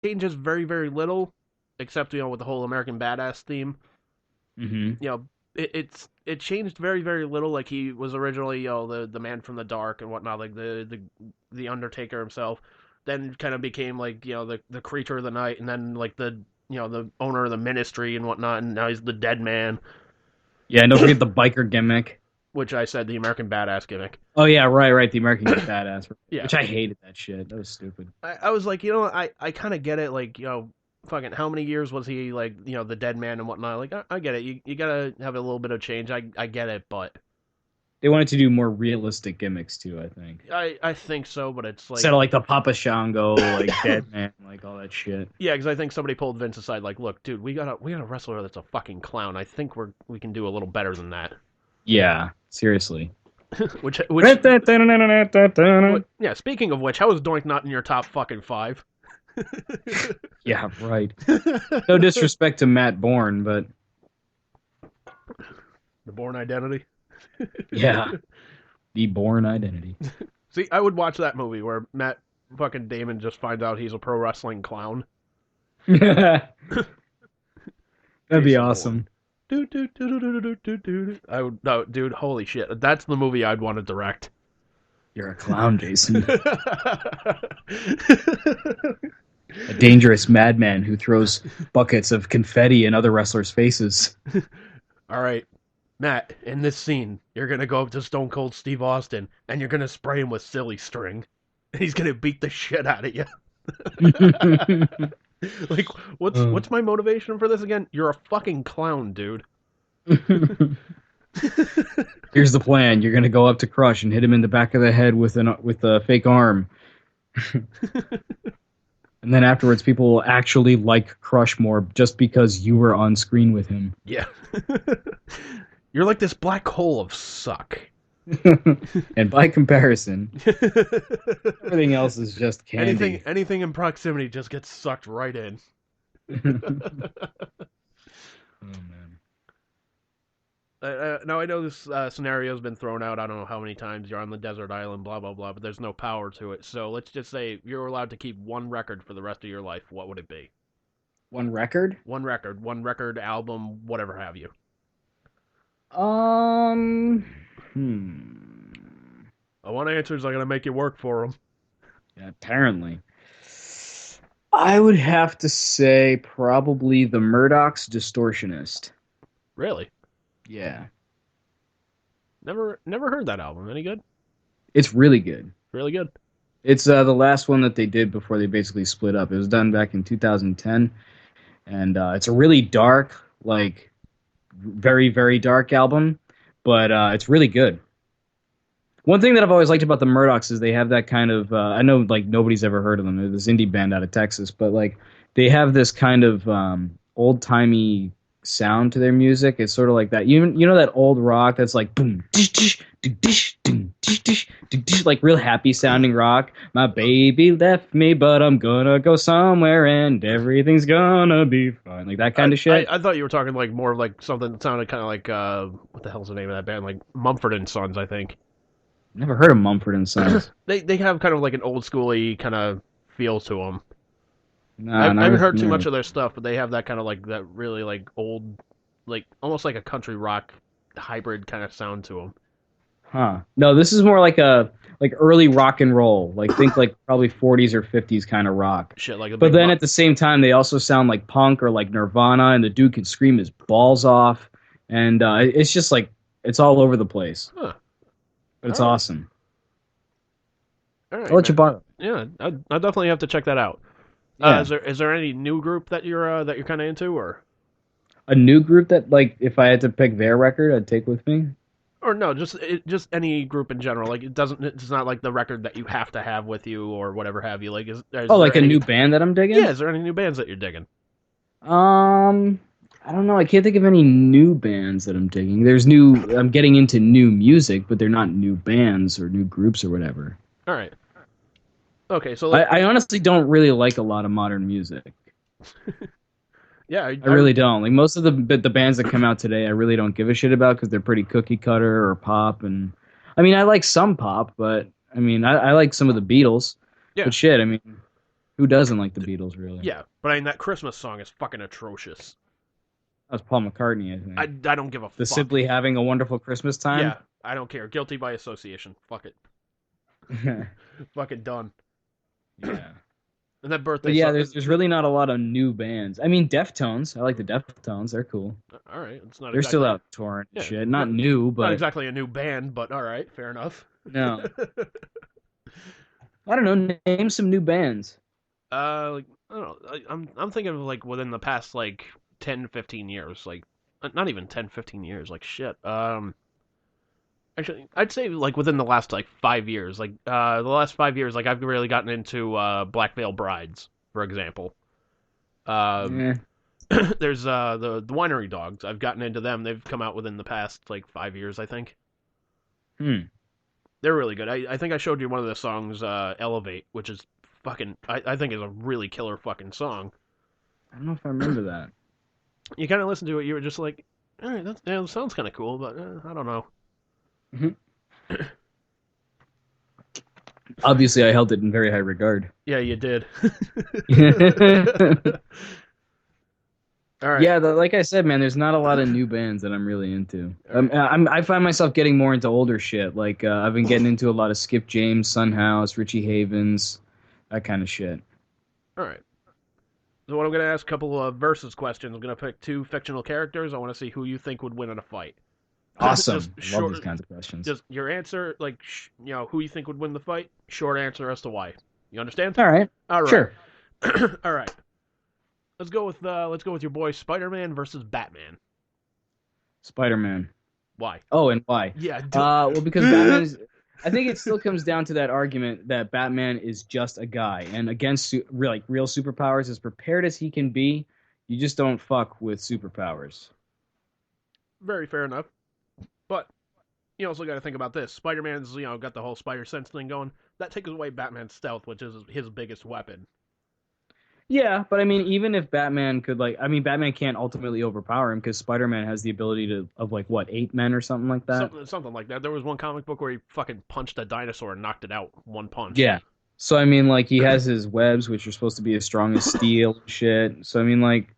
changes very, very little, except with the whole American Badass theme. Hmm. It changed very, very little. Like he was originally the man from the dark and whatnot, like the Undertaker himself. Then kind of became like the creature of the night, and then like the owner of the ministry and whatnot, and now he's the dead man, Yeah, and don't forget the biker gimmick. which I said the American Badass gimmick. Oh yeah, right. The American Badass, Yeah, which I hated that shit. That was stupid. I was like, I kind of get it. Like, fucking, how many years was he like, the dead man and whatnot? Like, I get it. You gotta have a little bit of change. I get it, but They wanted to do more realistic gimmicks too, I think. I think so. But it's Instead like, of like the Papa Shango, like Dead Man, like all that shit. yeah, because I think somebody pulled Vince aside, like, look, dude, we got a wrestler that's a fucking clown. I think we can do a little better than that. Yeah, seriously. Which yeah. Speaking of which, how is Doink not in your top fucking five? Yeah, right. No disrespect to Matt Bourne, but The Born Identity. yeah, the Bourne identity. See, I would watch that movie where Matt fucking Damon just finds out he's a pro wrestling clown. That'd be Jason Bourne. awesome. I would, no, dude. Holy shit, that's the movie I'd want to direct. You're a clown, Jason. A dangerous madman who throws buckets of confetti in other wrestlers' faces. All right, Matt. In this scene, you're gonna go up to Stone Cold Steve Austin and you're gonna spray him with silly string, and he's gonna beat the shit out of you. Like, what's my motivation for this again? You're a fucking clown, dude. Here's the plan. You're gonna go up to Crush and hit him in the back of the head with a fake arm. And then afterwards, people will actually like Crush more just because you were on screen with him. Yeah. You're like this black hole of suck. And by comparison, everything else is just anything candy. anything in proximity just gets sucked right in. Oh man. Now I know this scenario's been thrown out. I don't know how many times you're on the desert island, blah blah blah. But there's no power to it. So let's just say you're allowed to keep one record for the rest of your life. What would it be? One record? One record, album, whatever have you. Um. Hmm. I want answers. I'm gonna make you work for them. Yeah, apparently. I would have to say probably the Murdoch's Distortionist. Really? Yeah. Never heard that album. Any good? It's really good. Really good. It's the last one that they did before they basically split up. It was done back in 2010, and it's a really dark, like very very dark album, but it's really good. One thing that I've always liked about the Murdochs is they have that kind of I know like nobody's ever heard of them. They're this indie band out of Texas, but like they have this kind of old timey sound to their music. It's sort of like that. You know that old rock that's like boom dish dish dish dish dish dish, like real happy sounding rock. My baby left me, but I'm gonna go somewhere and everything's gonna be fine. Like that kind of shit. I thought you were talking like more of like something that sounded kind of like what the hell's the name of that band? Like Mumford and Sons, I think. Never heard of Mumford and Sons. They have kind of like an old schooly kind of feel to them. Nah, I haven't never, heard too never. much of their stuff, but they have that kind of like that really like old, like almost like a country rock hybrid kind of sound to them. Huh. No, this is more like a like early rock and roll. Like think like probably 40s or 50s kind of rock. Shit, like a But big then at the same time they also sound like punk or like Nirvana and the dude can scream his balls off and it's just like it's all over the place. Huh. But it's All right, awesome. all I'll right, let you man. borrow. Yeah, I definitely have to check that out. Yeah. Is there any new group that you're kind of into, A new group that like if I had to pick their record I'd take with me. or no, just any group in general? Like it's not like the record that you have to have with you or whatever have you. Like is Oh, there like a any? new band that I'm Yeah, digging? is there any new bands that you're digging? Um, I don't know. I can't think of any new bands that I'm digging. I'm getting into new music, but they're not new bands or new groups or whatever. All right. Okay, so I honestly don't really like a lot of modern music. yeah, I really don't. Like most of the bands that come out today, I really don't give a shit about because they're pretty cookie cutter or pop. And I like some pop, but I like some of the Beatles. yeah. But shit, I mean, Who doesn't like the Beatles, really? Yeah, but I mean that Christmas song is fucking atrocious. That was Paul McCartney, I I think. don't give a The fuck. Simply Having a Wonderful Christmas Time? Yeah, I don't care. Guilty by association. Fuck it. Fucking done. Yeah. And that birthday But yeah, song. there's really not a lot of new bands. I mean, Deftones. I like the Deftones. They're cool. All right, it's not They're still exactly. out touring and Yeah, shit. Not new, not but exactly a new band, but all right, fair enough. no. I don't know. Name some new bands. Like I don't know. I'm thinking of like within the past like 10, 15 years, like not even 10, 15 years, like shit. Actually, I'd say like within the last like 5 years, like the last 5 years, like I've really gotten into Black Veil Brides, for example. Um, Yeah. there's the Winery Dogs. I've gotten into them. They've come out within the past like 5 years, I think. Hmm. They're really good. I think I showed you one of the songs, Elevate, which is fucking I think is a really killer fucking song. I don't know if I remember that. You kind of listen to it, you were just like, all right, that sounds kind of cool, but I don't know. Mhm. Obviously, I held it in very high regard. Yeah, you did. Yeah, All right. like I said, man, there's not a lot of new bands that I'm really into. All right. I find myself getting more into older shit. Like I've been getting into a lot of Skip James, Sunhouse, Richie Havens, that kind of shit. All right. So what I'm going to ask a couple of versus questions. I'm going to pick two fictional characters. I want to see who you think would win in a fight. Awesome. Just Love short, these kinds of questions. just your answer, like who you think would win the fight. Short answer as to why. You understand? All right. All right. Sure. All right. Let's go with your boy Spider-Man versus Batman. Spider-Man. Why? Oh, and why? Yeah. Well, because Batman's. I think it still comes down to that argument that Batman is just a guy, and against real superpowers, as prepared as he can be, you just don't fuck with superpowers. Very fair enough. But you also got to think about this. Spider-Man's got the whole spider sense thing going. That takes away Batman's stealth, which is his biggest weapon. Yeah, but I mean, even if Batman could Batman can't ultimately overpower him because Spider-Man has the ability of like what 8 men or something like that. Something like that. There was one comic book where he fucking punched a dinosaur and knocked it out one punch. Yeah. So I mean, like he has his webs, which are supposed to be as strong as steel and shit. So I mean, like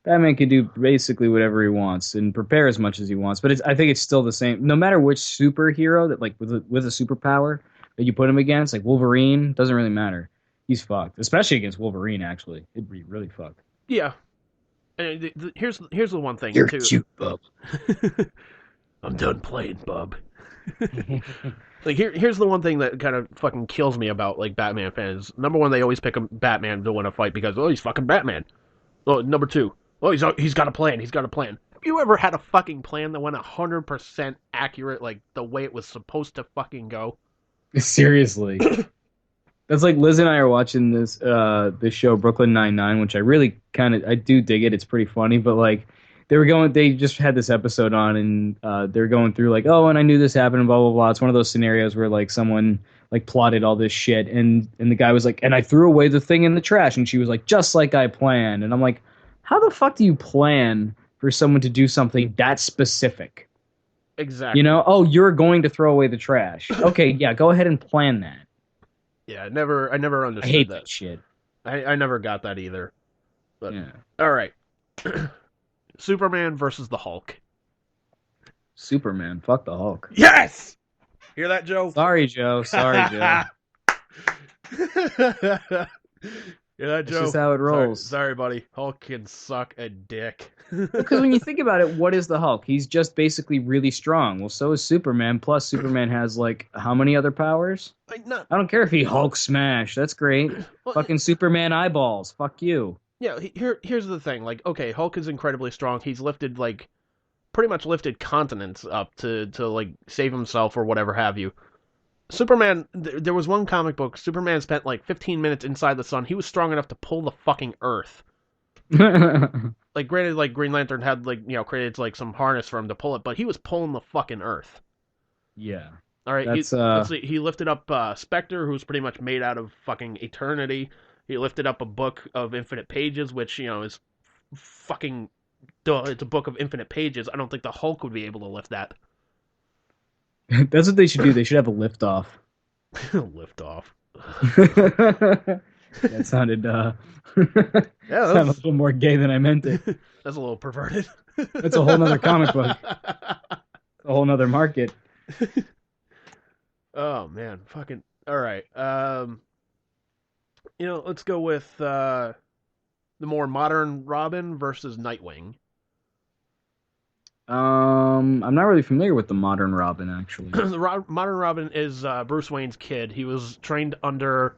Batman can do basically whatever he wants and prepare as much as he wants. But I think it's still the same. No matter which superhero that like with a superpower that you put him against, like Wolverine, doesn't really matter. He's fucked, especially against Wolverine. Actually, it'd be really fucked. Yeah. And here's the one thing You're too. cute, bub. I'm done playing, bub. Like here's the one thing that kind of fucking kills me about like Batman fans. Number one, they always pick a Batman to win a fight because he's fucking Batman. Oh, number two, he's got a plan. He's got a plan. Have you ever had a fucking plan that went 100% accurate, like the way it was supposed to fucking go? Seriously. That's like Liz and I are watching this show Brooklyn Nine-Nine, which I do dig it. It's pretty funny, but like they just had this episode on and they're going through like, oh, and I knew this happened and blah blah blah. It's one of those scenarios where like someone like plotted all this shit and the guy was like, and I threw away the thing in the trash and she was like, just like I planned. And I'm like, how the fuck do you plan for someone to do something that specific? Exactly. Oh, you're going to throw away the trash. Okay, yeah, go ahead and plan that. Yeah, I never understood I hate that shit. I never got that either. But Yeah. all right. Superman versus the Hulk. Superman, fuck the Hulk. Yes! Hear that, Joe? Sorry, Joe. Sorry, Joe. Hear that, Joe? That's just how it rolls. Sorry, buddy. Hulk can suck a dick. Because when you think about it, what is the Hulk? He's just basically really strong. Well, so is Superman. Plus, Superman has, like, how many other powers? I don't care if he Hulk smash. That's great. Fucking Superman eyeballs. Fuck you. Yeah, here's the thing. Like, okay, Hulk is incredibly strong. He's lifted, like, pretty much lifted continents up to like, save himself or whatever have you. Superman, there was one comic book, Superman spent, like, 15 minutes inside the sun. He was strong enough to pull the fucking Earth. Like, granted, like, Green Lantern had, like, created, like, some harness for him to pull it, but he was pulling the fucking Earth. Yeah. All right, let's see. He lifted up Spectre, who's pretty much made out of fucking eternity. He lifted up a book of infinite pages, which, is fucking... Duh, it's a book of infinite pages. I don't think the Hulk would be able to lift that. That's what they should do. They should have a lift off. Lift off. That sounded Yeah, sounded a little more gay than I meant it. that's a little perverted. That's a whole nother comic book. A whole nother market. Oh man, fucking. All right. Let's go with the more modern Robin versus Nightwing. I'm not really familiar with the modern Robin actually. The modern Robin is Bruce Wayne's kid. He was trained under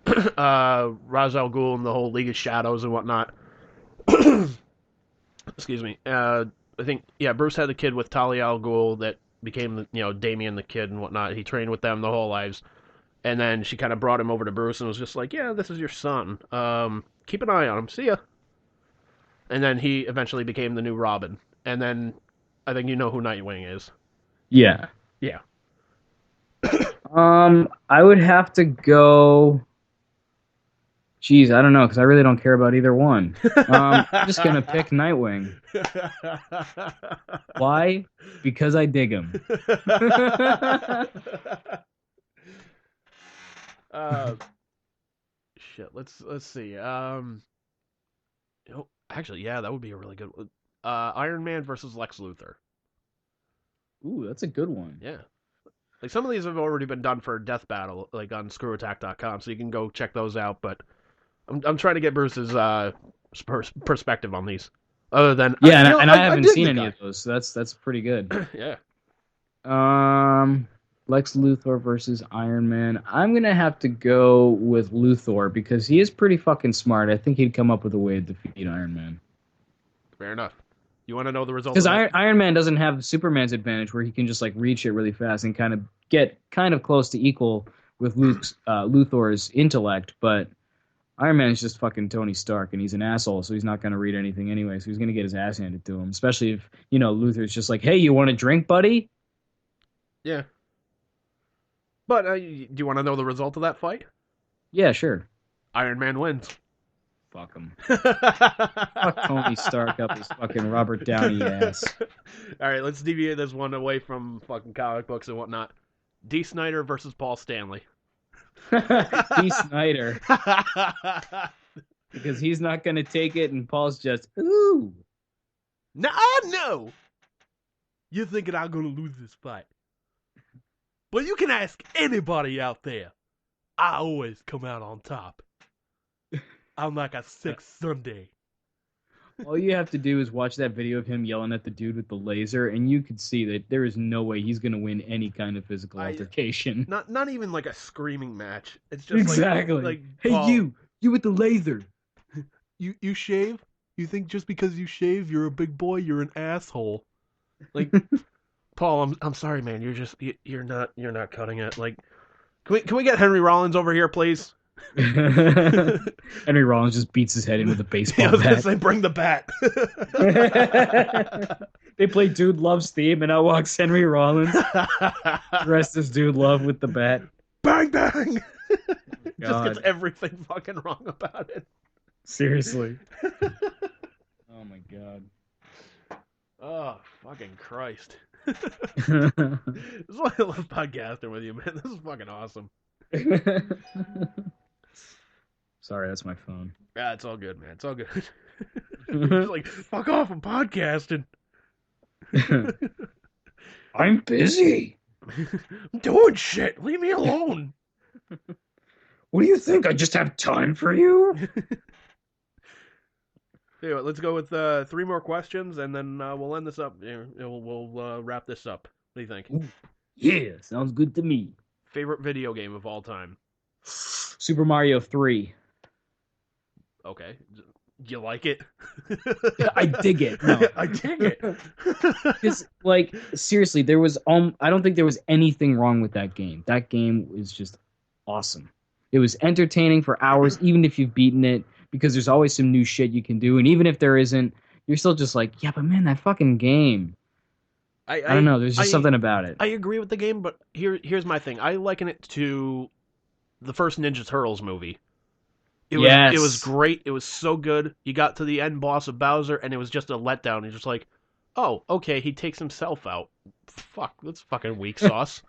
Ra's al Ghul and the whole League of Shadows and whatnot. Excuse me. I think Bruce had a kid with Talia al Ghul that became Damien the Kid and whatnot. He trained with them the whole lives, and then she kind of brought him over to Bruce and was just like, "Yeah, this is your son. Keep an eye on him. See ya." And then he eventually became the new Robin. And then I think you know who Nightwing is. Yeah. Yeah. I would have to go. Geez, I don't know because I really don't care about either one. I'm just gonna pick Nightwing. Why? Because I dig him. Shit. Let's see. Actually, yeah, that would be a really good one. Iron Man versus Lex Luthor. Ooh, that's a good one. Yeah. Like some of these have already been done for Death Battle, like on ScrewAttack.com, so you can go check those out. But I'm trying to get Bruce's perspective on these. Other than yeah, I haven't seen any of those, so that's pretty good. Yeah. Lex Luthor versus Iron Man. I'm gonna have to go with Luthor because he is pretty fucking smart. I think he'd come up with a way to defeat Iron Man. Fair enough. You want to know the result? Because Iron Man doesn't have Superman's advantage where he can just like reach it really fast and kind of get kind of close to equal with Luthor's intellect, but Iron Man is just fucking Tony Stark, and he's an asshole, so he's not going to read anything anyway, so he's going to get his ass handed to him, especially if, Luthor's just like, hey, you want a drink, buddy? Yeah. But do you want to know the result of that fight? Yeah, sure. Iron Man wins. Fuck him. Fuck Tony Stark up his fucking Robert Downey ass. All right, let's deviate this one away from fucking comic books and whatnot. D. Snyder versus Paul Stanley. D. Snyder. Because he's not going to take it, and Paul's just, ooh. No! You're thinking I'm going to lose this fight. But you can ask anybody out there. I always come out on top. I'm like a sick Sunday. All you have to do is watch that video of him yelling at the dude with the laser, and you can see that there is no way he's going to win any kind of physical altercation. Not even like a screaming match. It's just exactly. Like hey, Paul, you with the laser. You shave? You think just because you shave, you're a big boy? You're an asshole. Like, Paul, I'm sorry, man. You're not cutting it. Like, can we get Henry Rollins over here, please? Henry Rollins just beats his head in with a baseball bat. They bring the bat. They play Dude Love's theme, and out walks Henry Rollins, dressed as Dude Love with the bat. Bang bang! Just gets everything fucking wrong about it. Seriously. Oh my god. Oh fucking Christ! This is why I love podcasting with you, man. This is fucking awesome. Sorry, that's my phone. Yeah, it's all good, man. It's all good. Just like, fuck off, I'm podcasting. I'm busy. I'm doing shit. Leave me alone. What do you think? I just have time for you? Anyway, let's go with 3 more questions, and then we'll end this up. We'll wrap this up. What do you think? Ooh, yeah, sounds good to me. Favorite video game of all time? Super Mario 3. Okay. You like it? I dig it. No. I dig it. Because, like, seriously, there was I don't think there was anything wrong with that game. That game was just awesome. It was entertaining for hours, even if you've beaten it, because there's always some new shit you can do. And even if there isn't, you're still just like, yeah, but man, that fucking game. I don't know. There's just something about it. I agree with the game, but here's my thing. I liken it to the first Ninja Turtles movie. It was great. It was so good. You got to the end boss of Bowser, and it was just a letdown. You're just like, oh, okay, he takes himself out. Fuck, that's fucking weak sauce.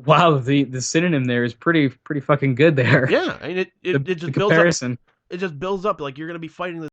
Wow, the synonym there is pretty fucking good there. Yeah, I mean The it the just builds up. comparison. It just builds up like you're gonna be fighting